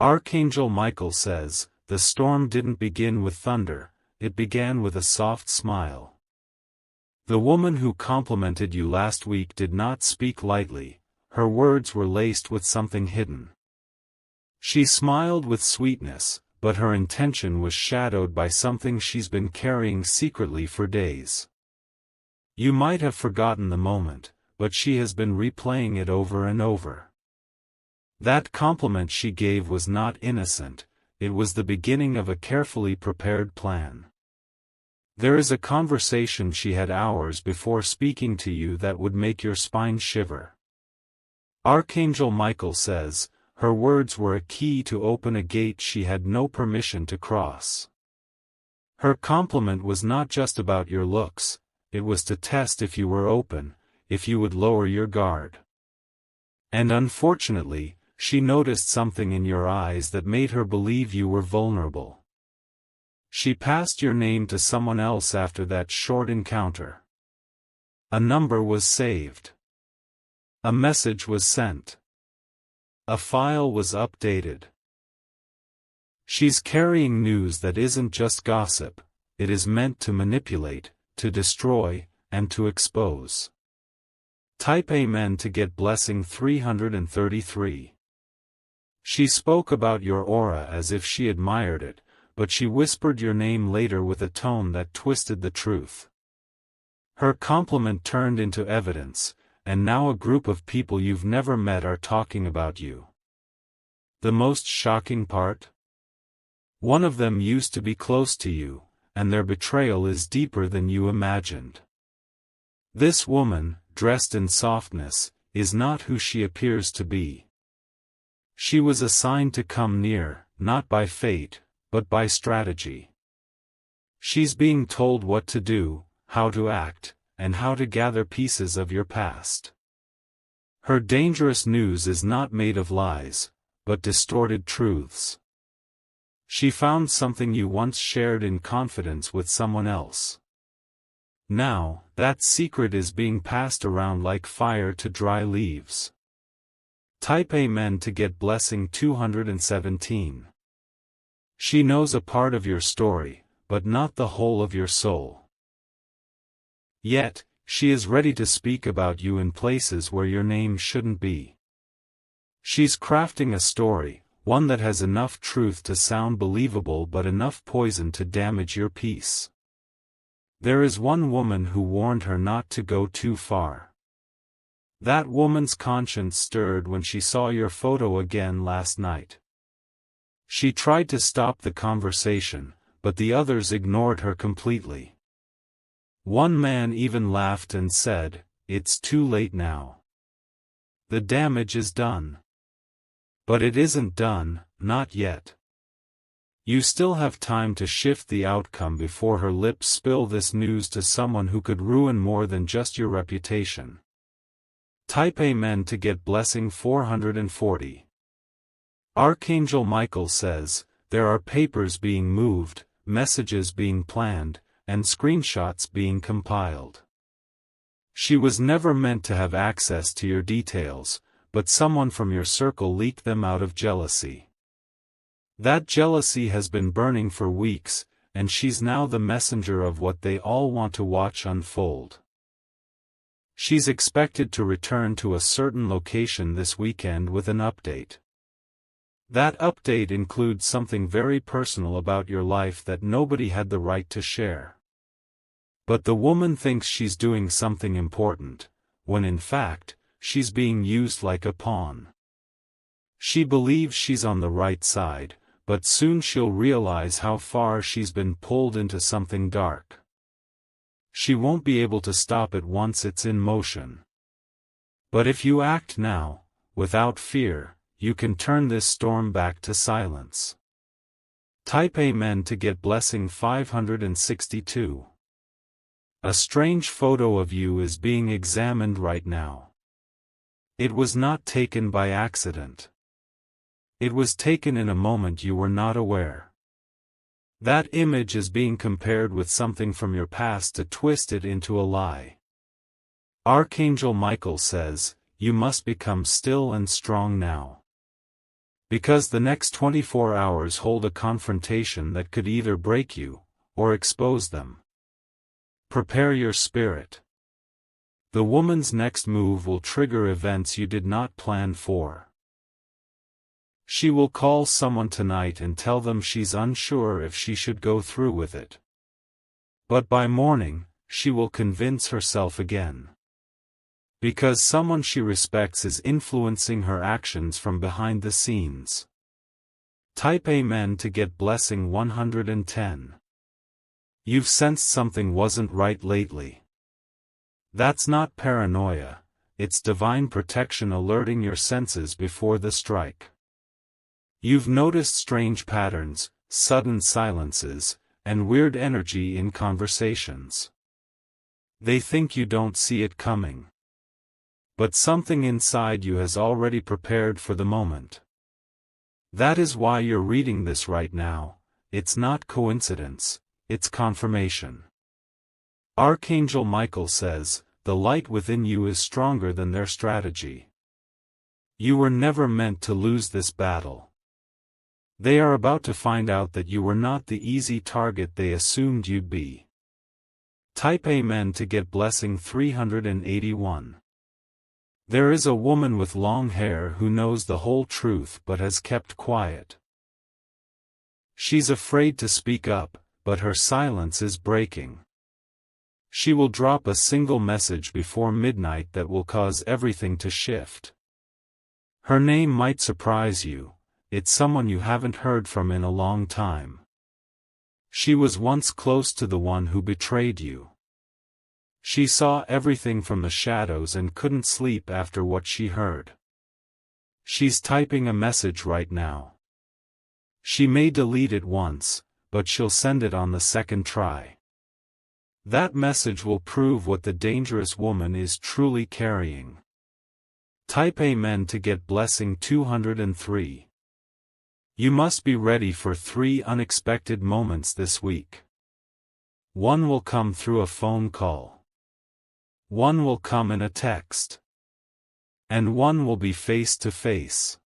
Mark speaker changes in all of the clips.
Speaker 1: Archangel Michael says, the storm didn't begin with thunder, it began with a soft smile. The woman who complimented you last week did not speak lightly, her words were laced with something hidden. She smiled with sweetness, but her intention was shadowed by something she's been carrying secretly for days. You might have forgotten the moment, but she has been replaying it over and over. That compliment she gave was not innocent, it was the beginning of a carefully prepared plan. There is a conversation she had hours before speaking to you that would make your spine shiver. Archangel Michael says, her words were a key to open a gate she had no permission to cross. Her compliment was not just about your looks, it was to test if you were open, if you would lower your guard. And unfortunately, she noticed something in your eyes that made her believe you were vulnerable. She passed your name to someone else after that short encounter. A number was saved. A message was sent. A file was updated. She's carrying news that isn't just gossip, it is meant to manipulate, to destroy, and to expose. Type Amen to get blessing 333. She spoke about your aura as if she admired it, but she whispered your name later with a tone that twisted the truth. Her compliment turned into evidence, and now a group of people you've never met are talking about you. The most shocking part? One of them used to be close to you, and their betrayal is deeper than you imagined. This woman, dressed in softness, is not who she appears to be. She was assigned to come near, not by fate, but by strategy. She's being told what to do, how to act, and how to gather pieces of your past. Her dangerous news is not made of lies, but distorted truths. She found something you once shared in confidence with someone else. Now, that secret is being passed around like fire to dry leaves. Type Amen to get blessing 217. She knows a part of your story, but not the whole of your soul. Yet, she is ready to speak about you in places where your name shouldn't be. She's crafting a story, one that has enough truth to sound believable but enough poison to damage your peace. There is one woman who warned her not to go too far. That woman's conscience stirred when she saw your photo again last night. She tried to stop the conversation, but the others ignored her completely. One man even laughed and said, "It's too late now. The damage is done." But it isn't done, not yet. You still have time to shift the outcome before her lips spill this news to someone who could ruin more than just your reputation. Type Amen to get blessing 440. Archangel Michael says, there are papers being moved, messages being planned, and screenshots being compiled. She was never meant to have access to your details, but someone from your circle leaked them out of jealousy. That jealousy has been burning for weeks, and she's now the messenger of what they all want to watch unfold. She's expected to return to a certain location this weekend with an update. That update includes something very personal about your life that nobody had the right to share. But the woman thinks she's doing something important, when in fact, she's being used like a pawn. She believes she's on the right side, but soon she'll realize how far she's been pulled into something dark. She won't be able to stop it once it's in motion. But if you act now, without fear, you can turn this storm back to silence. Type Amen to get blessing 562. A strange photo of you is being examined right now. It was not taken by accident. It was taken in a moment you were not aware. That image is being compared with something from your past to twist it into a lie. Archangel Michael says, you must become still and strong now. Because the next 24 hours hold a confrontation that could either break you, or expose them. Prepare your spirit. The woman's next move will trigger events you did not plan for. She will call someone tonight and tell them she's unsure if she should go through with it. But by morning, she will convince herself again. Because someone she respects is influencing her actions from behind the scenes. Type Amen to get blessing 110. You've sensed something wasn't right lately. That's not paranoia, it's divine protection alerting your senses before the strike. You've noticed strange patterns, sudden silences, and weird energy in conversations. They think you don't see it coming. But something inside you has already prepared for the moment. That is why you're reading this right now. It's not coincidence, it's confirmation. Archangel Michael says, the light within you is stronger than their strategy. You were never meant to lose this battle. They are about to find out that you were not the easy target they assumed you'd be. Type Amen to get blessing 381. There is a woman with long hair who knows the whole truth but has kept quiet. She's afraid to speak up, but her silence is breaking. She will drop a single message before midnight that will cause everything to shift. Her name might surprise you. It's someone you haven't heard from in a long time. She was once close to the one who betrayed you. She saw everything from the shadows and couldn't sleep after what she heard. She's typing a message right now. She may delete it once, but she'll send it on the second try. That message will prove what the dangerous woman is truly carrying. Type Amen to get blessing 203. You must be ready for 3 unexpected moments this week. One will come through a phone call. One will come in a text. And one will be face to face.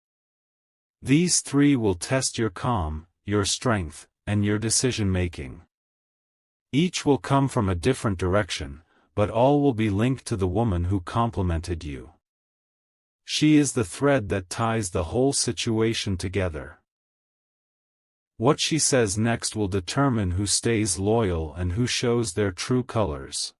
Speaker 1: These 3 will test your calm, your strength, and your decision-making. Each will come from a different direction, but all will be linked to the woman who complimented you. She is the thread that ties the whole situation together. What she says next will determine who stays loyal and who shows their true colors.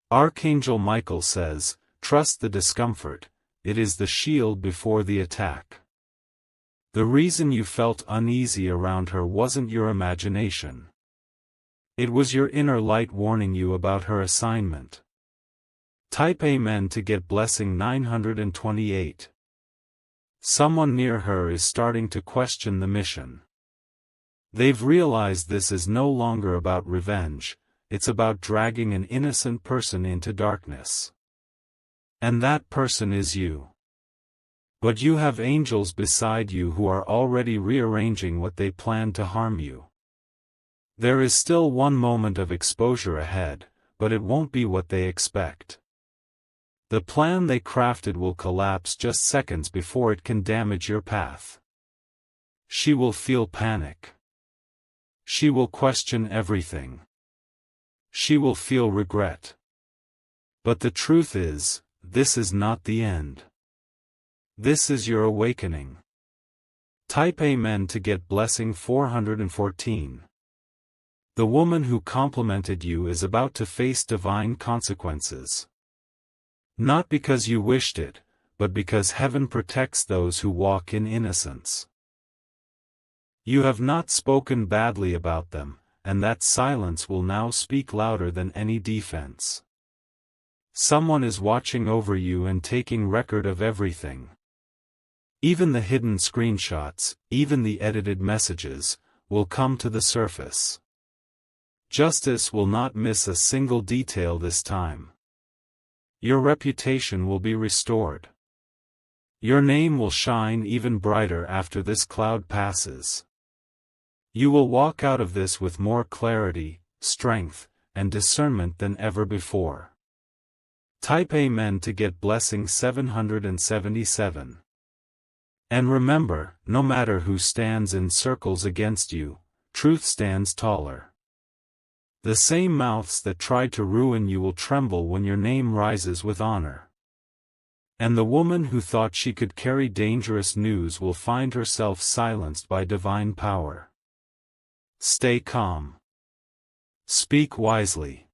Speaker 1: Archangel Michael says, trust the discomfort, it is the shield before the attack. The reason you felt uneasy around her wasn't your imagination. It was your inner light warning you about her assignment. Type Amen to get blessing 928. Someone near her is starting to question the mission. They've realized this is no longer about revenge, it's about dragging an innocent person into darkness. And that person is you. But you have angels beside you who are already rearranging what they plan to harm you. There is still one moment of exposure ahead, but it won't be what they expect. The plan they crafted will collapse just seconds before it can damage your path. She will feel panic. She will question everything. She will feel regret. But the truth is, this is not the end. This is your awakening. Type Amen to get blessing 414. The woman who complimented you is about to face divine consequences. Not because you wished it, but because heaven protects those who walk in innocence. You have not spoken badly about them, and that silence will now speak louder than any defense. Someone is watching over you and taking record of everything. Even the hidden screenshots, even the edited messages, will come to the surface. Justice will not miss a single detail this time. Your reputation will be restored. Your name will shine even brighter after this cloud passes. You will walk out of this with more clarity, strength, and discernment than ever before. Type Amen to get blessing 777. And remember, no matter who stands in circles against you, truth stands taller. The same mouths that tried to ruin you will tremble when your name rises with honor. And the woman who thought she could carry dangerous news will find herself silenced by divine power. Stay calm. Speak wisely.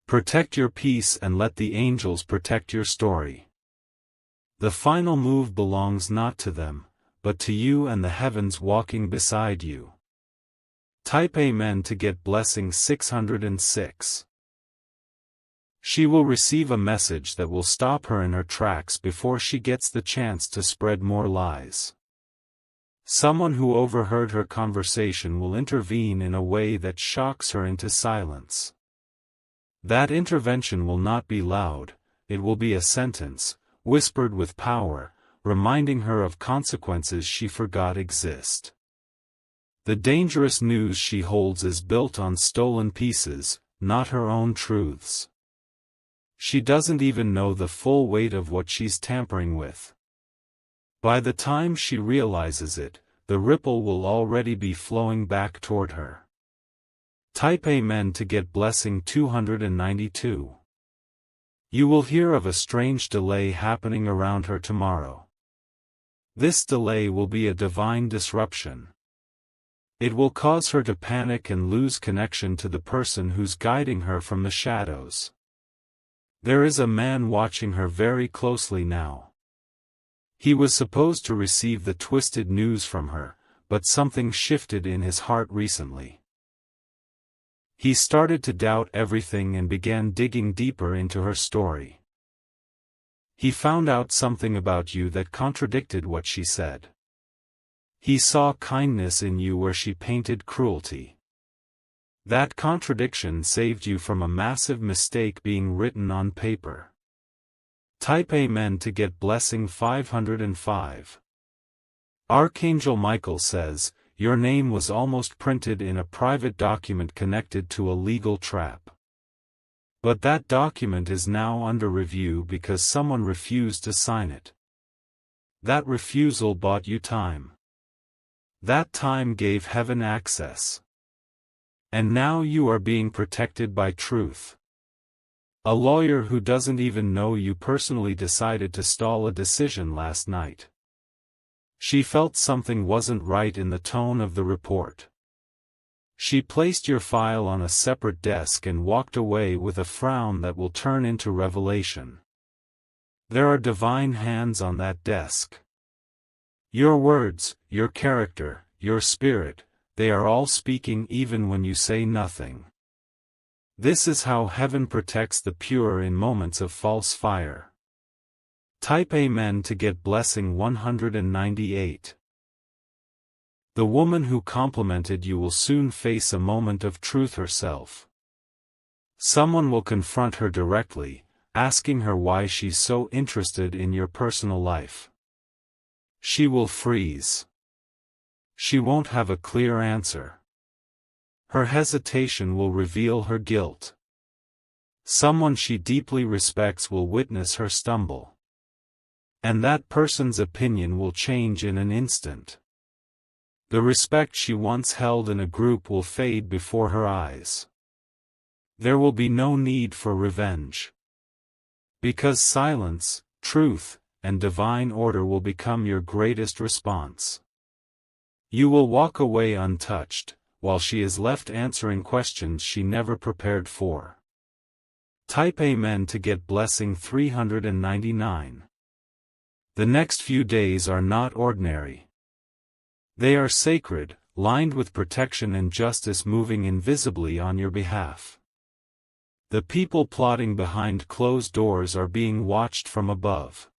Speaker 1: Protect your peace and let the angels protect your story. The final move belongs not to them, but to you and the heavens walking beside you. Type Amen to get blessing 606. She will receive a message that will stop her in her tracks before she gets the chance to spread more lies. Someone who overheard her conversation will intervene in a way that shocks her into silence. That intervention will not be loud, it will be a sentence, whispered with power, reminding her of consequences she forgot exist. The dangerous news she holds is built on stolen pieces, not her own truths. She doesn't even know the full weight of what she's tampering with. By the time she realizes it, the ripple will already be flowing back toward her. Type Amen to get blessing 292. You will hear of a strange delay happening around her tomorrow. This delay will be a divine disruption. It will cause her to panic and lose connection to the person who's guiding her from the shadows. There is a man watching her very closely now. He was supposed to receive the twisted news from her, but something shifted in his heart recently. He started to doubt everything and began digging deeper into her story. He found out something about you that contradicted what she said. He saw kindness in you where she painted cruelty. That contradiction saved you from a massive mistake being written on paper. Type Amen to get blessing 505. Archangel Michael says, your name was almost printed in a private document connected to a legal trap. But that document is now under review because someone refused to sign it. That refusal bought you time. That time gave heaven access. And now you are being protected by truth. A lawyer who doesn't even know you personally decided to stall a decision last night. She felt something wasn't right in the tone of the report. She placed your file on a separate desk and walked away with a frown that will turn into revelation. There are divine hands on that desk. Your words, your character, your spirit, they are all speaking even when you say nothing. This is how heaven protects the pure in moments of false fire. Type Amen to get blessing 198. The woman who complimented you will soon face a moment of truth herself. Someone will confront her directly, asking her why she's so interested in your personal life. She will freeze. She won't have a clear answer. Her hesitation will reveal her guilt. Someone she deeply respects will witness her stumble. And that person's opinion will change in an instant. The respect she once held in a group will fade before her eyes. There will be no need for revenge. Because silence, truth, and divine order will become your greatest response. You will walk away untouched, while she is left answering questions she never prepared for. Type Amen to get blessing 399. The next few days are not ordinary. They are sacred, lined with protection and justice moving invisibly on your behalf. The people plotting behind closed doors are being watched from above.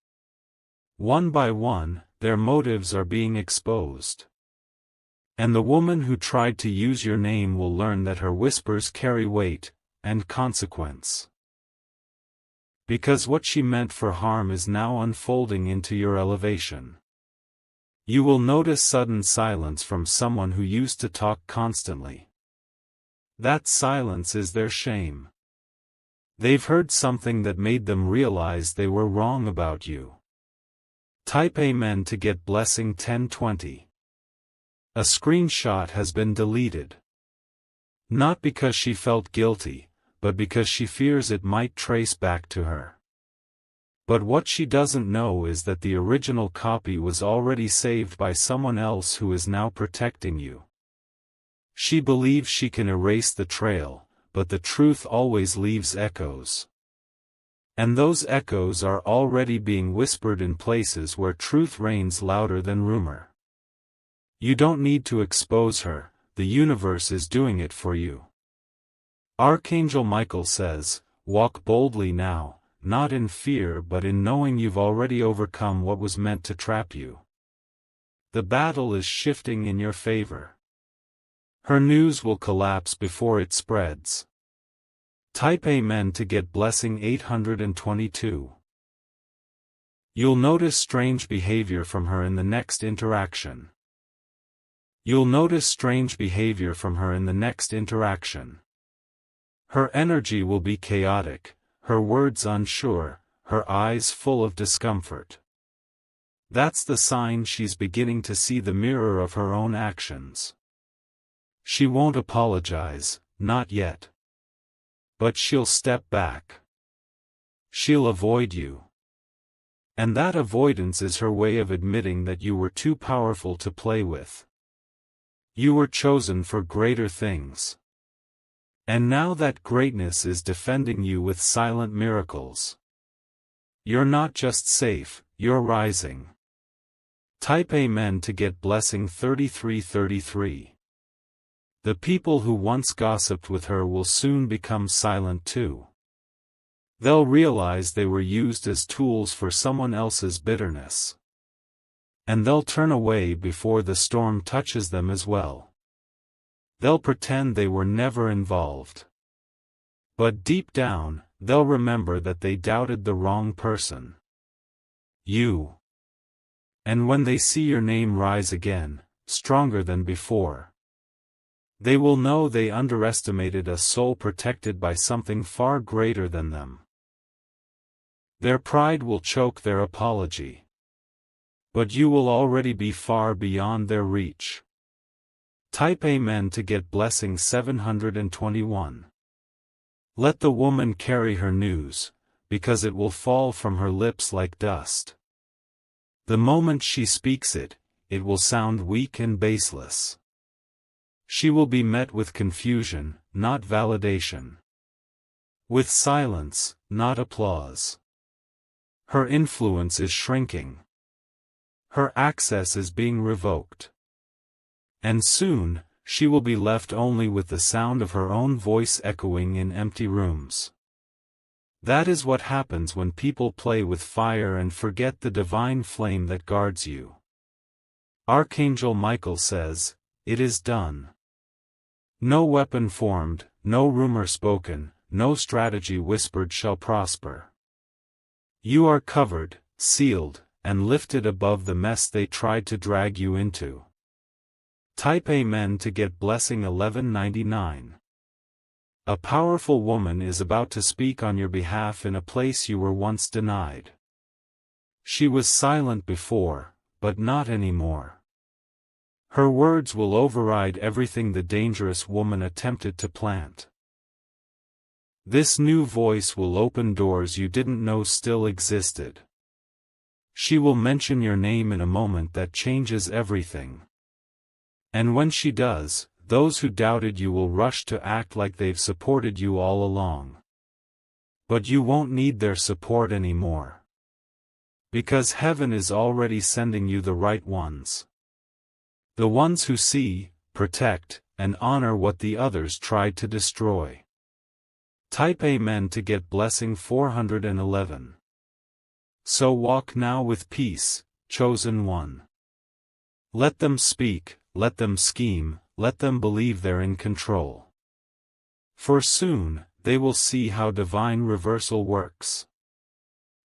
Speaker 1: One by one, their motives are being exposed. And the woman who tried to use your name will learn that her whispers carry weight and consequence. Because what she meant for harm is now unfolding into your elevation. You will notice sudden silence from someone who used to talk constantly. That silence is their shame. They've heard something that made them realize they were wrong about you. Type Amen to get blessing 1020. A screenshot has been deleted. Not because she felt guilty, but because she fears it might trace back to her. But what she doesn't know is that the original copy was already saved by someone else who is now protecting you. She believes she can erase the trail, but the truth always leaves echoes. And those echoes are already being whispered in places where truth reigns louder than rumor. You don't need to expose her, the universe is doing it for you. Archangel Michael says, walk boldly now, not in fear but in knowing you've already overcome what was meant to trap you. The battle is shifting in your favor. Her news will collapse before it spreads. Type Amen to get blessing 822. You'll notice strange behavior from her in the next interaction. You'll notice strange behavior from her in the next interaction. Her energy will be chaotic, her words unsure, her eyes full of discomfort. That's the sign she's beginning to see the mirror of her own actions. She won't apologize, not yet. But she'll step back. She'll avoid you. And that avoidance is her way of admitting that you were too powerful to play with. You were chosen for greater things. And now that greatness is defending you with silent miracles. You're not just safe, you're rising. Type Amen to get blessing 3333. The people who once gossiped with her will soon become silent too. They'll realize they were used as tools for someone else's bitterness. And they'll turn away before the storm touches them as well. They'll pretend they were never involved. But deep down, they'll remember that they doubted the wrong person. You. And when they see your name rise again, stronger than before, they will know they underestimated a soul protected by something far greater than them. Their pride will choke their apology. But you will already be far beyond their reach. Type Amen to get blessing 721. Let the woman carry her news, because it will fall from her lips like dust. The moment she speaks it, it will sound weak and baseless. She will be met with confusion, not validation. With silence, not applause. Her influence is shrinking. Her access is being revoked. And soon, she will be left only with the sound of her own voice echoing in empty rooms. That is what happens when people play with fire and forget the divine flame that guards you. Archangel Michael says, it is done. No weapon formed, no rumor spoken, no strategy whispered shall prosper. You are covered, sealed, and lifted above the mess they tried to drag you into. Type Amen to get blessing 1199. A powerful woman is about to speak on your behalf in a place you were once denied. She was silent before, but not anymore. Her words will override everything the dangerous woman attempted to plant. This new voice will open doors you didn't know still existed. She will mention your name in a moment that changes everything. And when she does, those who doubted you will rush to act like they've supported you all along. But you won't need their support anymore. Because heaven is already sending you the right ones. The ones who see, protect, and honor what the others tried to destroy. Type Amen to get blessing 411. So walk now with peace, chosen one. Let them speak, let them scheme, let them believe they're in control. For soon, they will see how divine reversal works.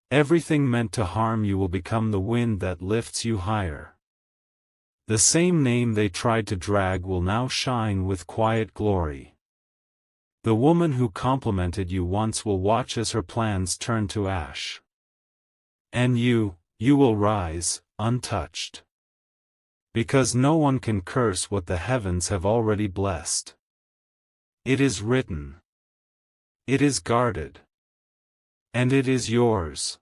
Speaker 1: Everything meant to harm you will become the wind that lifts you higher. The same name they tried to drag will now shine with quiet glory. The woman who complimented you once will watch as her plans turn to ash. And you will rise, untouched. Because no one can curse what the heavens have already blessed. It is written. It is guarded. And it is yours.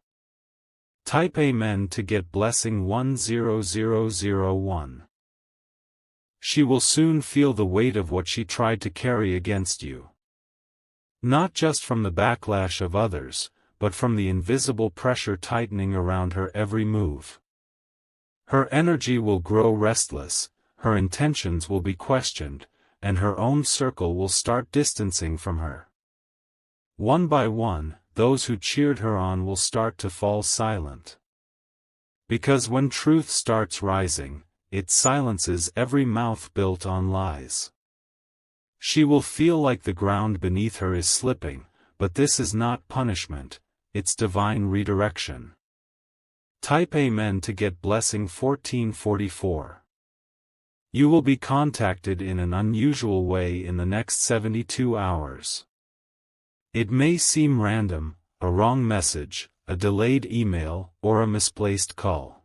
Speaker 1: Type Amen to get blessing 10001. She will soon feel the weight of what she tried to carry against you. Not just from the backlash of others, but from the invisible pressure tightening around her every move. Her energy will grow restless, her intentions will be questioned, and her own circle will start distancing from her. One by one, those who cheered her on will start to fall silent. Because when truth starts rising, it silences every mouth built on lies. She will feel like the ground beneath her is slipping, but this is not punishment, it's divine redirection. Type Amen to get blessing 1444. You will be contacted in an unusual way in the next 72 hours. It may seem random, a wrong message, a delayed email, or a misplaced call.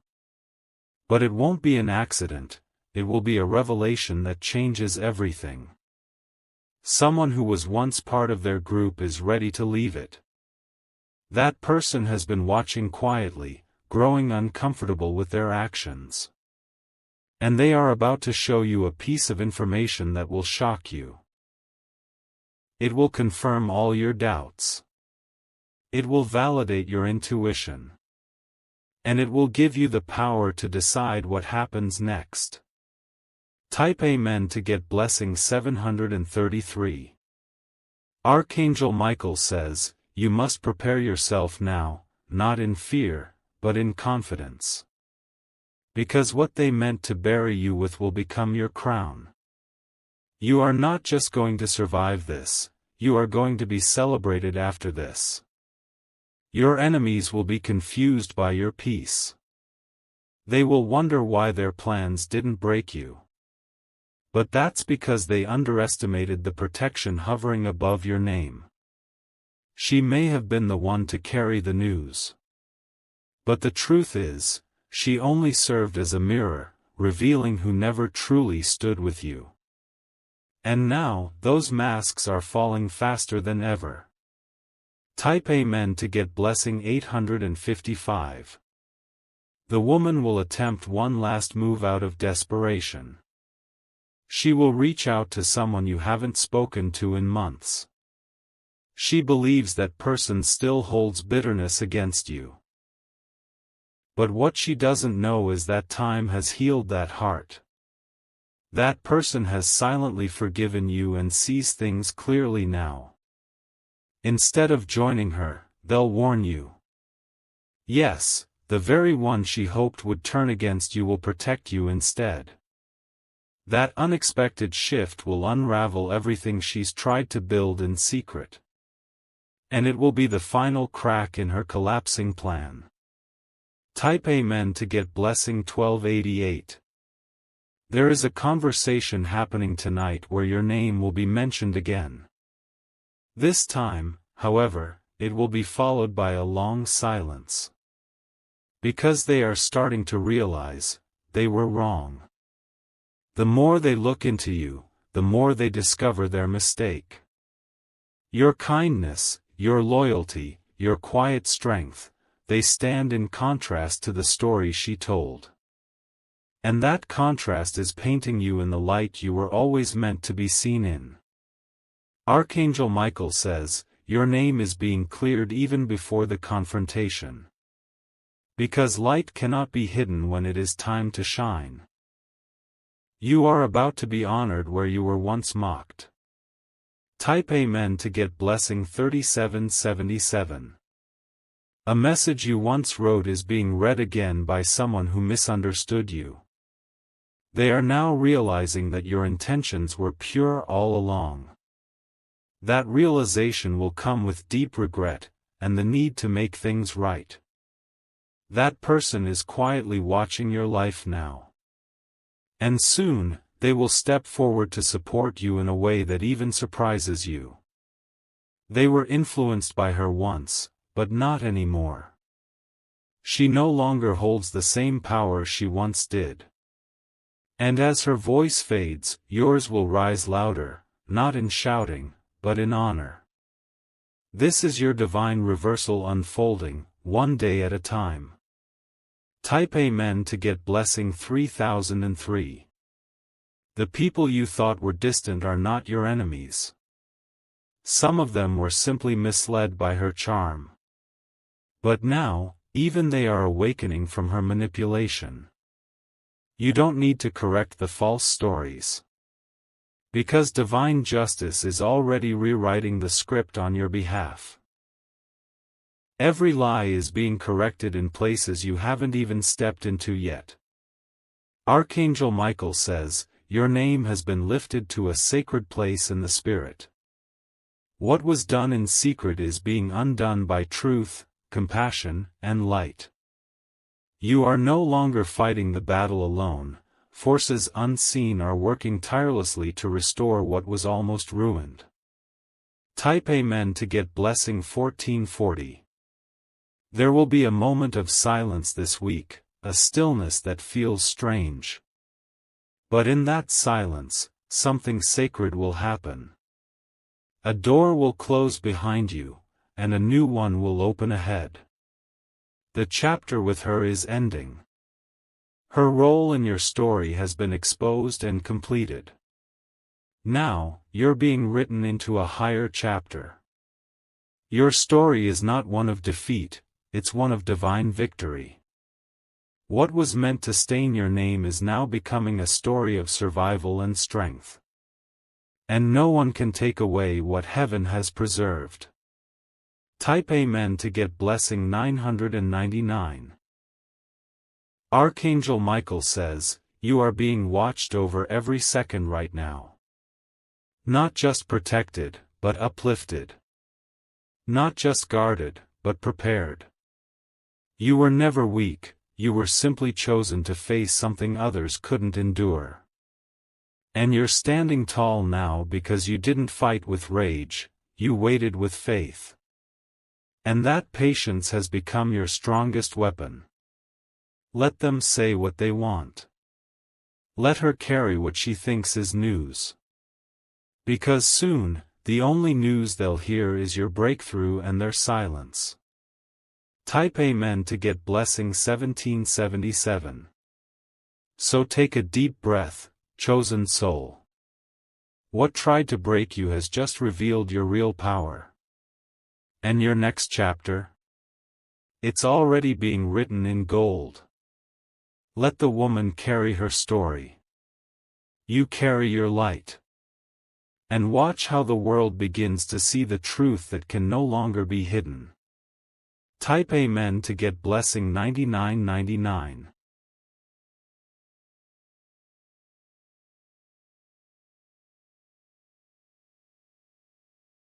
Speaker 1: But it won't be an accident, it will be a revelation that changes everything. Someone who was once part of their group is ready to leave it. That person has been watching quietly, growing uncomfortable with their actions. And they are about to show you a piece of information that will shock you. It will confirm all your doubts. It will validate your intuition. And it will give you the power to decide what happens next. Type Amen to get blessing 733. Archangel Michael says, you must prepare yourself now, not in fear, but in confidence. Because what they meant to bury you with will become your crown. You are not just going to survive this, you are going to be celebrated after this. Your enemies will be confused by your peace. They will wonder why their plans didn't break you. But that's because they underestimated the protection hovering above your name. She may have been the one to carry the news. But the truth is, she only served as a mirror, revealing who never truly stood with you. And now, those masks are falling faster than ever. Type Amen to get blessing 855. The woman will attempt one last move out of desperation. She will reach out to someone you haven't spoken to in months. She believes that person still holds bitterness against you. But what she doesn't know is that time has healed that heart. That person has silently forgiven you and sees things clearly now. Instead of joining her, they'll warn you. Yes, the very one she hoped would turn against you will protect you instead. That unexpected shift will unravel everything she's tried to build in secret. And it will be the final crack in her collapsing plan. Type Amen to get blessing 1288. There is a conversation happening tonight where your name will be mentioned again. This time, however, it will be followed by a long silence. Because they are starting to realize, they were wrong. The more they look into you, the more they discover their mistake. Your kindness, your loyalty, your quiet strength, they stand in contrast to the story she told. And that contrast is painting you in the light you were always meant to be seen in. Archangel Michael says, your name is being cleared even before the confrontation. Because light cannot be hidden when it is time to shine. You are about to be honored where you were once mocked. Type Amen to get blessing 3777. A message you once wrote is being read again by someone who misunderstood you. They are now realizing that your intentions were pure all along. That realization will come with deep regret, and the need to make things right. That person is quietly watching your life now. And soon, they will step forward to support you in a way that even surprises you. They were influenced by her once, but not anymore. She no longer holds the same power she once did. And as her voice fades, yours will rise louder, not in shouting, but in honor. This is your divine reversal unfolding, one day at a time. Type Amen to get blessing 3003. The people you thought were distant are not your enemies. Some of them were simply misled by her charm. But now, even they are awakening from her manipulation. You don't need to correct the false stories. Because divine justice is already rewriting the script on your behalf. Every lie is being corrected in places you haven't even stepped into yet. Archangel Michael says, your name has been lifted to a sacred place in the Spirit. What was done in secret is being undone by truth, compassion, and light. You are no longer fighting the battle alone. Forces unseen are working tirelessly to restore what was almost ruined. Type Amen to get blessing 1440. There will be a moment of silence this week, a stillness that feels strange. But in that silence, something sacred will happen. A door will close behind you, and a new one will open ahead. The chapter with her is ending. Her role in your story has been exposed and completed. Now, you're being written into a higher chapter. Your story is not one of defeat, it's one of divine victory. What was meant to stain your name is now becoming a story of survival and strength. And no one can take away what heaven has preserved. Type Amen to get blessing 999. Archangel Michael says, you are being watched over every second right now. Not just protected, but uplifted. Not just guarded, but prepared. You were never weak, you were simply chosen to face something others couldn't endure. And you're standing tall now because you didn't fight with rage, you waited with faith. And that patience has become your strongest weapon. Let them say what they want. Let her carry what she thinks is news. Because soon, the only news they'll hear is your breakthrough and their silence. Type Amen to get blessing 1777. So take a deep breath, chosen soul. What tried to break you has just revealed your real power. And your next chapter? It's already being written in gold. Let the woman carry her story. You carry your light. And watch how the world begins to see the truth that can no longer be hidden. Type Amen to get blessing 9999.